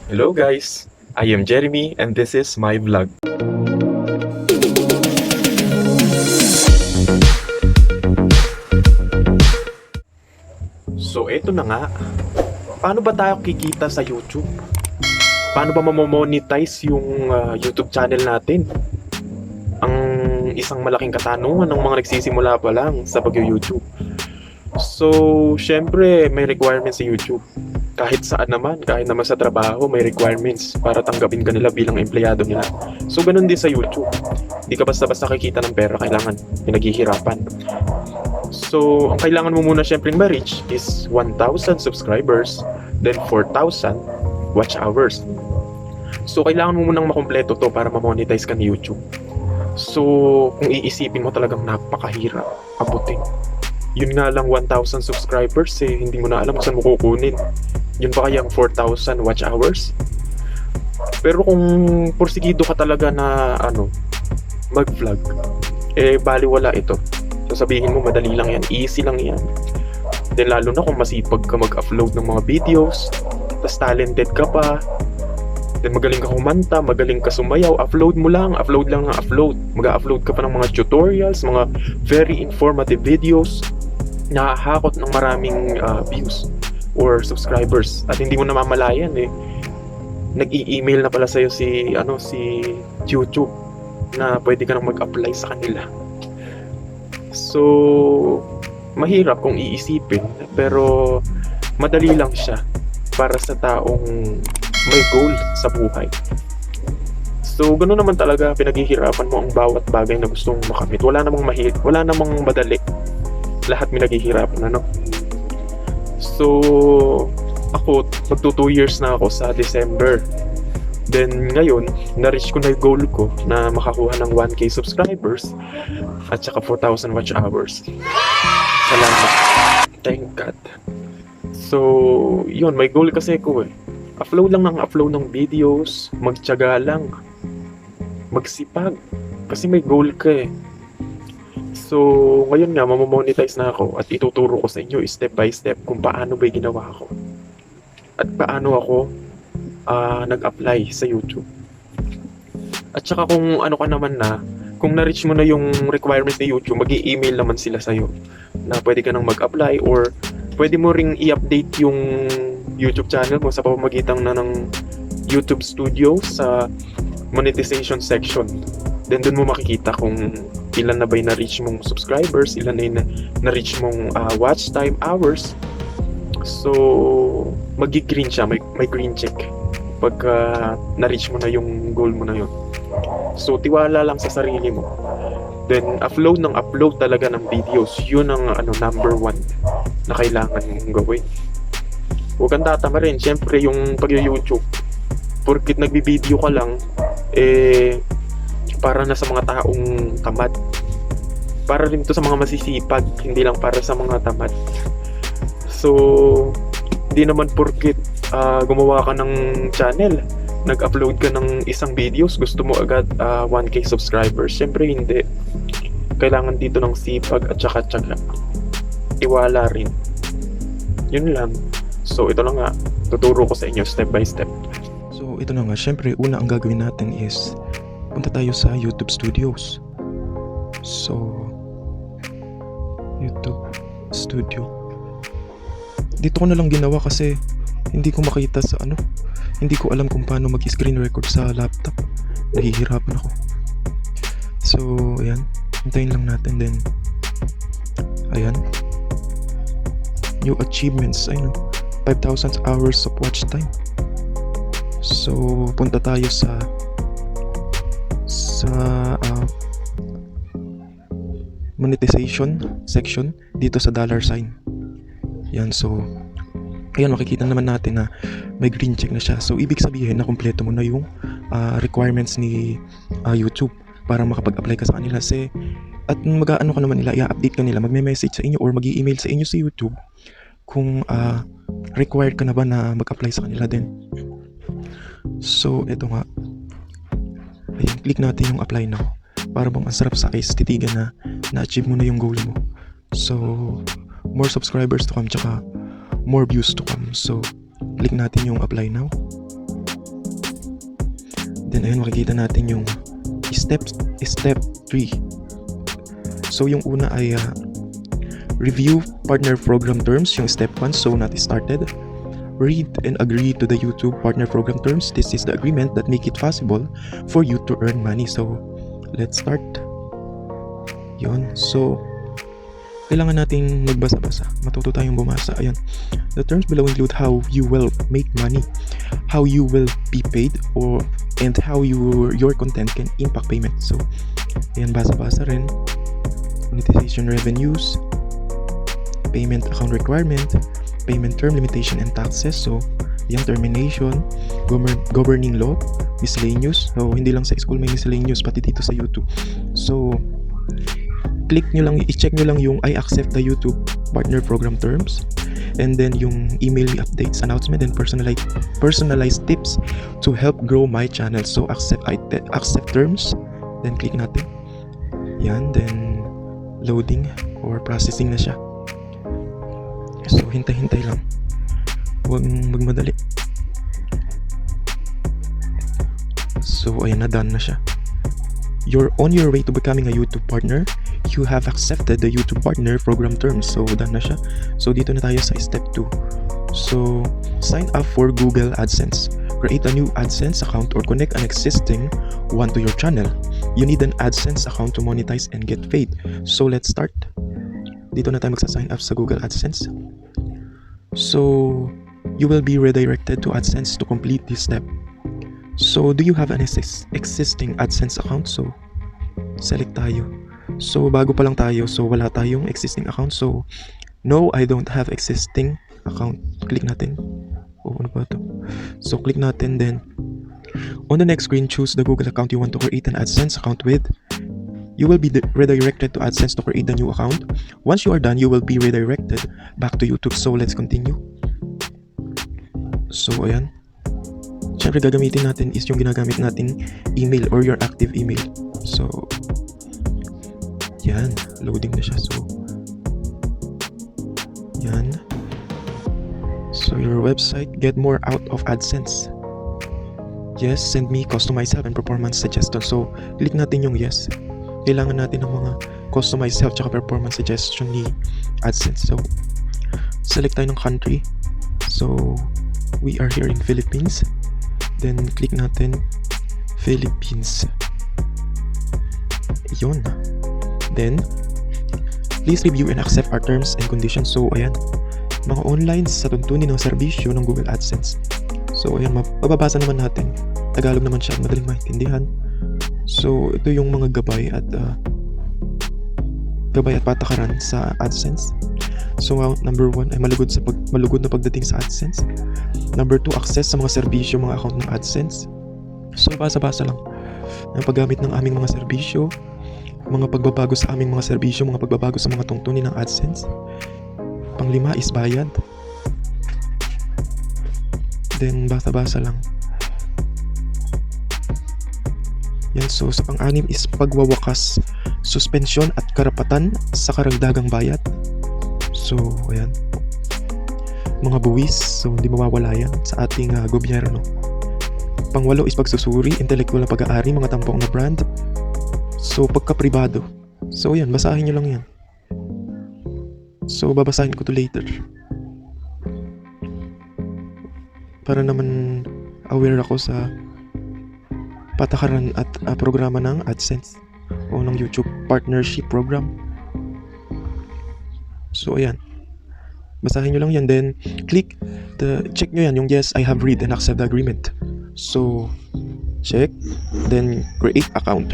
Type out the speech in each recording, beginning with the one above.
Hello guys, I am Jeremy and this is my vlog. So eto na nga, paano ba tayo kikita sa YouTube? Paano ba mamomonetize yung YouTube channel natin? Ang isang malaking katanungan ng mga nagsisimula pa lang sa pag-YouTube. So, syempre may requirements sa YouTube. Kahit saan naman, kahit naman sa trabaho, may requirements para tanggapin ka nila bilang empleyado nila. So, ganun din sa YouTube. Hindi ka basta-basta kikita ng pera, kailangan pinaghihirapan. So, ang kailangan mo muna syempre ma-reach is 1,000 subscribers, then 4,000 watch hours. So, kailangan mo munang makompleto to para ma-monetize ka ni YouTube. So, kung iisipin mo talagang napakahirap abutin. Yun nga lang 1,000 subscribers hindi mo na alam kung saan mo kukunin. Yun pa kayang 4,000 watch hours? Pero kung porsigido ka talaga na mag-vlog, baliwala ito. So sabihin mo madali lang yan, easy lang yan. Then lalo na kung masipag ka mag-upload ng mga videos, tas talented ka pa, then magaling ka kumanta, magaling ka sumayaw, upload lang ng upload. Mag-upload ka pa ng mga tutorials, mga very informative videos, nakahakot ng maraming views or subscribers at hindi mo namamalayan nag-i-email na pala sa'yo si YouTube na pwede ka nang mag-apply sa kanila. So mahirap kung iisipin pero madali lang siya para sa taong may goal sa buhay. So ganoon naman talaga, pinaghihirapan mo ang bawat bagay na gustong makamit. Wala namang madali. Lahat pinaghihirapan, So, ako, magto 2 years na ako sa December. Then, ngayon, na-reach ko na yung goal ko na makakuha ng 1K subscribers at saka 4,000 watch hours. Salamat. Thank God. So, yun, may goal kasi ko upload ng videos, magtiyaga lang, magsipag. Kasi may goal ka So, ngayon nga, mamamonetize na ako at ituturo ko sa inyo step by step kung paano ba ginawa ko. At paano ako nag-apply sa YouTube. At saka kung ano ka naman kung na-reach mo na yung requirements ni YouTube, mag-i-email naman sila sa'yo na pwede ka nang mag-apply or pwede mo ring i-update yung YouTube channel mo sa pamamagitan na ng YouTube Studio sa Monetization section. Then doon mo makikita kung ilan na ba yung na-reach mong subscribers, ilan na yung na-reach mong watch time hours. So, mag-green siya, may green check pagka na-reach mo na yung goal mo na yun. So, tiwala lang sa sarili mo. Then, upload talaga ng videos. Yun ang number 1 na kailangan mong gawin. Huwag kang tatama rin. Siyempre, yung pag-YouTube, porkit nagbibideo ka lang, para na sa mga taong tamad. Para rin to sa mga masisipag, hindi lang para sa mga tamad. So, hindi naman porkit gumawa ka ng channel, nag-upload ka ng isang videos, gusto mo agad 1K subscribers. Siyempre hindi. Kailangan dito ng sipag at saka tiyaga. Iwala rin. Yun lang. So, ito lang nga. Tuturo ko sa inyo step by step. So, ito na nga. Siyempre, una ang gagawin natin is punta tayo sa YouTube Studios. So, YouTube Studio. Dito ko na lang ginawa kasi hindi ko makita sa hindi ko alam kung paano mag-screen record sa laptop. Nahihirapan ako. So, ayan. Hintayin lang natin din. Ayan. New achievements. 5,000 hours of watch time. So, punta tayo sa monetization section dito sa $sign. Yan, so ayan, makikita naman natin na may green check na siya. So ibig sabihin na kumpleto mo na yung requirements ni YouTube para makapag-apply ka sa kanila. At mag-aano ka naman nila, i-update ka nila, magme-message sa inyo or mag-i-email sa inyo sa YouTube kung required ka na ba na mag-apply sa kanila din. So eto nga, ayan, click natin yung apply now. Para bang ang sarap sa eyes titigan na na-achieve mo na yung goal mo. So, more subscribers to come, tsaka more views to come. So, click natin yung apply now. Then ayun, makikita natin yung step 3. So yung una ay review partner program terms, yung step 1, so not started. Read and agree to the YouTube partner program terms. This is the agreement that make it possible for you to earn money. So let's start. Yun. So kailangan nating magbasa-basa. Matuto tayong bumasa. Ayan. The terms below include how you will make money, how you will be paid, and how your content can impact payment. So ayan, basa-basa rin. Monetization revenues, payment account requirement, payment term limitation and taxes. So yung termination, governing law, miscellaneous. So hindi lang sa school may miscellaneous, pati dito sa YouTube. So click nyo lang, i-check nyo lang yung I accept the YouTube partner program terms, and then yung email updates, announcement, and personalized tips to help grow my channel. So accept terms, then click natin. Yan, then loading or processing na siya. So hintay-hintay lang, huwag magmadali. So ayan na, done na siya. You're on your way to becoming a YouTube partner. You have accepted the YouTube partner program terms. So done na siya. So dito na tayo sa step 2. So sign up for Google AdSense. Create a new AdSense account or connect an existing one to your channel. You need an AdSense account to monetize and get paid. So let's start. Dito na tayo magsa-sign up sa Google AdSense. So you will be redirected to AdSense to complete this step. So do you have an existing AdSense account? So select tayo. So bago pa lang tayo, so wala tayong existing account. So no, I don't have existing account. Click natin. Ano ba ito? So click natin, then on the next screen, choose the Google account you want to create an AdSense account with. You will be redirected to AdSense to create the new account. Once you are done, you will be redirected back to YouTube. So let's continue. So ayan, syempre gagamitin natin is yung ginagamit nating email or your active email. So yan, loading na siya. So yan. So your website, get more out of AdSense. Yes, send me customized help and performance suggestions. So click natin yung yes. Kailangan natin ng mga customized help tsaka performance suggestion ni AdSense. So select tayo ng country. So we are here in Philippines. Then click natin Philippines. Yun. Then please review and accept our terms and conditions. So ayan, mga online sa tuntunin ng serbisyo ng Google AdSense. So ayan, mababasa naman natin. Tagalog naman siya, madaling maintindihan. So ito yung mga gabay at patakaran sa AdSense. So number 1 ay malugod na pagdating sa AdSense. Number 2, access sa mga serbisyo, mga account ng AdSense. So basa-basa lang ang paggamit ng aming mga serbisyo, mga pagbabago sa aming mga serbisyo, mga pagbabago sa mga tungtunin ng AdSense. Pang-5 is bayad. Then basa-basa lang. Yan, so sa pang-6 is pagwawakas, suspension at karapatan sa karagdagang bayad. So ayan, mga buwis, so hindi mawawala yan sa ating gobyerno. Pang-8 is pagsusuri, intellectual na pag-aari, mga tampok na brand. So pagka-pribado. So yan, basahin nyo lang yan. So babasahin ko to later para naman aware ako sa patakaran at programa ng AdSense o ng YouTube Partnership Program. So ayan, basahin nyo lang yan, then check nyo yan yung yes, I have read and accept the agreement. So check, then create account.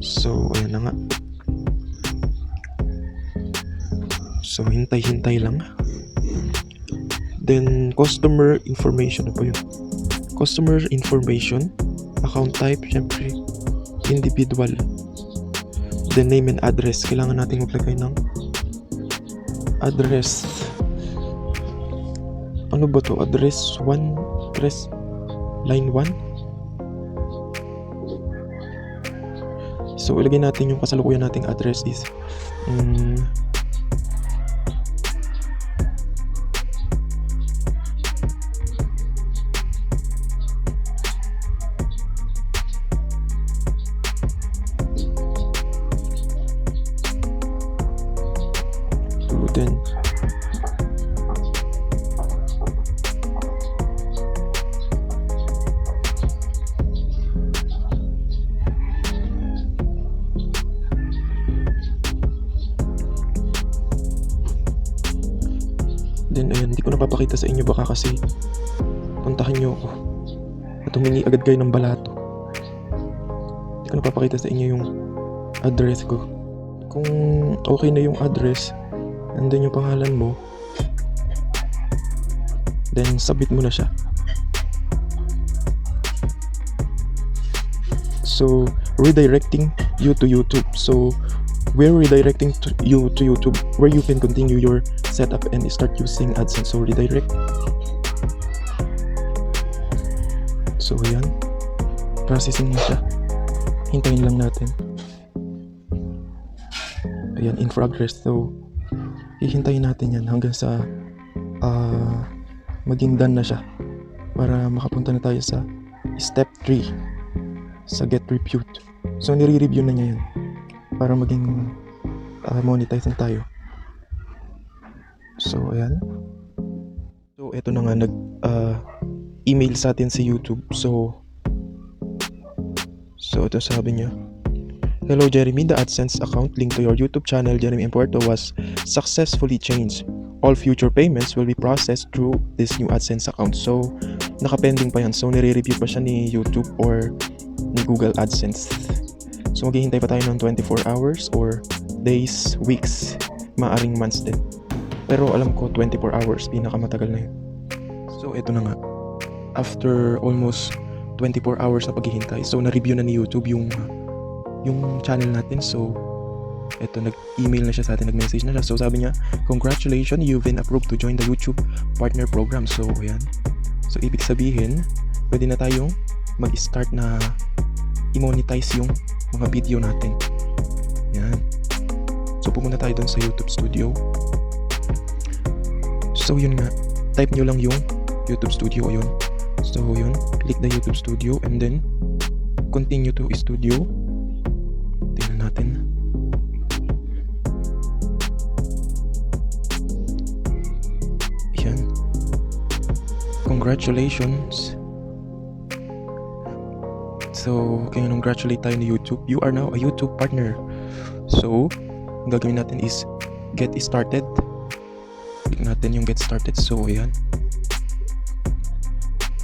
So ayan na nga. So hintay-hintay lang. Then customer information, ano po yun? Customer information, account type, syempre individual. Then name and address, kailangan natin maglagay ng address. Ano ba to? Address 1, address line 1. So ilagay natin yung kasalukuyan nating address is napapakita sa inyo baka kasi puntahan nyo ako at humingi agad kayo ng balato. Hindi ko napapakita sa inyo yung address ko. Kung okay na yung address, nandun yung pangalan mo, then submit mo na siya. So, redirecting you to YouTube. So, we're redirecting you to YouTube where you can continue your setup and start using AdSense. So, redirect. So, ayan. Processing na siya. Hintayin lang natin. Ayan, in progress. So, hihintayin natin yan hanggang sa maging done na siya para makapunta na tayo sa step 3 sa get reviewed. So, nire-review na niya yan para maging monetize na tayo. So, ayan. So, eto na nga, email sa atin si YouTube. So ito sabi niya, "Hello Jeremy, the AdSense account linked to your YouTube channel, Jeremy M. Puerto, was successfully changed. All future payments will be processed through this new AdSense account." So, nakapending pa yan. So, nire-review pa siya ni YouTube or ni Google AdSense. So, maghihintay pa tayo ng 24 hours or days, weeks, maaring months din. Pero alam ko 24 hours, pinakamatagal na yun. So, ito na nga. After almost 24 hours na paghihintay, so na-review na ni YouTube yung channel natin. So, ito, nag-email na siya sa atin, nag-message na siya. So, sabi niya, "Congratulations, you've been approved to join the YouTube Partner Program." So, ayan. So, ibig sabihin, pwede na tayong mag-start na i-monetize yung mga video natin. Yan. So, pumunta tayo dun sa YouTube Studio. So, yun nga. Type nyo lang yung YouTube Studio. Yun. So, yun. Click the YouTube Studio and then continue to Studio. Tingnan natin. Yan. Congratulations. So, congratulate tayo ni YouTube. You are now a YouTube partner. So, ang gagawin natin is get started. Click natin yung get started. So, ayan.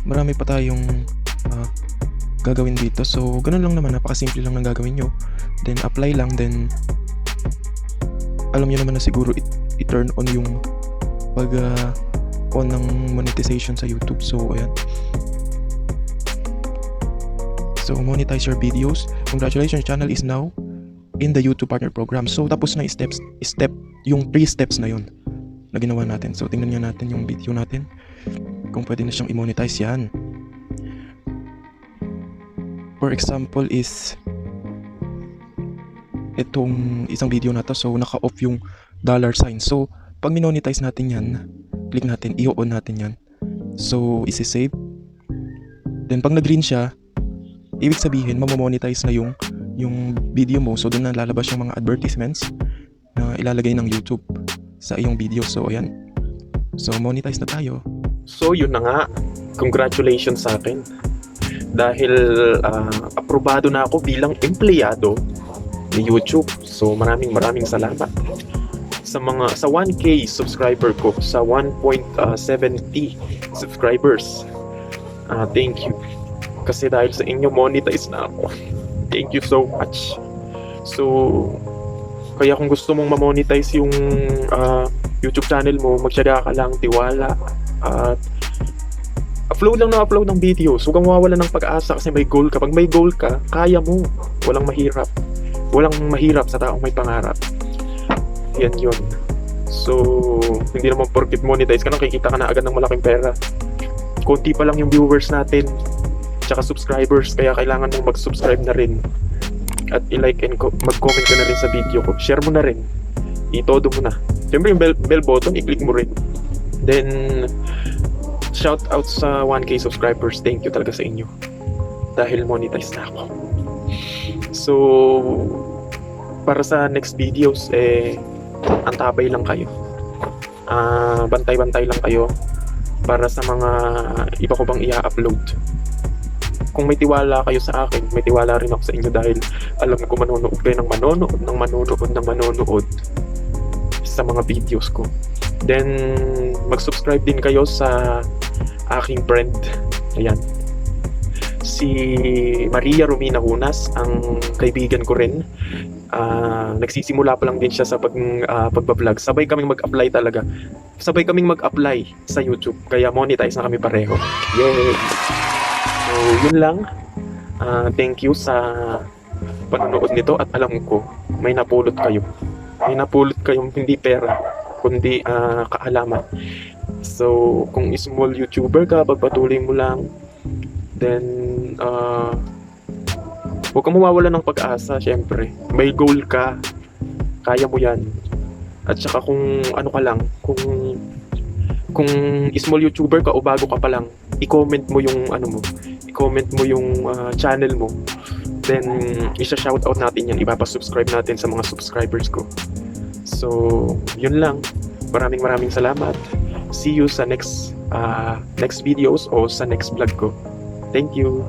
Marami pa tayong gagawin dito. So, ganun lang naman. Napakasimple lang ng gagawin nyo. Then, apply lang. Then, alam nyo naman na siguro i-turn on yung on ng monetization sa YouTube. So, ayan. So, monetize your videos. Congratulations, your channel is now in the YouTube Partner Program. So, tapos na yung 3 steps na yun na ginawa natin. So, tingnan nyo natin yung video natin kung pwede na siyang i-monetize yan. For example is itong isang video na to. So, naka-off yung $sign. So, pag minonetize natin yan, click natin, i-on natin yan. So, isi-save. Then, pag nag-green siya, ibig sabihin, mamamonetize na yung video mo. So, doon na lalabas yung mga advertisements na ilalagay ng YouTube sa iyong video. So, ayan. So, monetize na tayo. So, yun na nga. Congratulations sa akin. Dahil aprobado na ako bilang empleyado ni YouTube. So, maraming salamat. Sa 1K subscriber ko, sa 1.70 subscribers. Thank you. Kasi dahil sa inyo, monetize na ako. Thank you so much. So, kaya kung gusto mong ma-monetize yung YouTube channel mo, magtiyaga ka lang, tiwala, at upload lang ng video. So, huwag kang mawawala ng pag-asa kasi may goal ka. Pag may goal ka, kaya mo. Walang mahirap. Walang mahirap sa taong may pangarap. Yan yun. So, hindi naman porket monetize ka, kikita ka na agad ng malaking pera. Konti pa lang yung viewers natin, tsaka subscribers, kaya kailangan mong mag-subscribe na rin. At i-like and mag-comment ka na rin sa video ko. Share mo na rin. Itodo mo na. Siyempre yung bell button, i-click mo rin. Then, shout out sa 1K subscribers. Thank you talaga sa inyo. Dahil monetize na ako. So, para sa next videos, antabay lang kayo. Bantay-bantay lang kayo para sa mga iba ko bang i-upload. Kung may tiwala kayo sa akin, may tiwala rin ako sa inyo dahil alam ko manonood kayo ng manonood sa mga videos ko. Then, mag-subscribe din kayo sa aking friend. Ayan. Si Maria Romina Hunas, ang kaibigan ko rin. Nagsisimula pa lang din siya sa pagbablog. Sabay kaming mag-apply talaga. Sabay kaming mag-apply sa YouTube. Kaya monetize na kami pareho. Yay! So, yun lang. Thank you sa panonood nito at alam ko, may napulot kayo. May napulot kayong hindi pera, kundi kaalaman. So, kung small YouTuber ka, pagpatuloy mo lang. Then, huwag kang mawawala ng pag-asa, syempre. May goal ka, kaya mo yan. At saka kung ano ka lang, kung small YouTuber ka o bago ka pa lang, i-comment mo yung ano mo, i-comment mo yung channel mo. Then, isa-shoutout natin yan, ipapasubscribe natin sa mga subscribers ko. So, yun lang. Maraming salamat. See you sa next videos o sa next vlog ko. Thank you.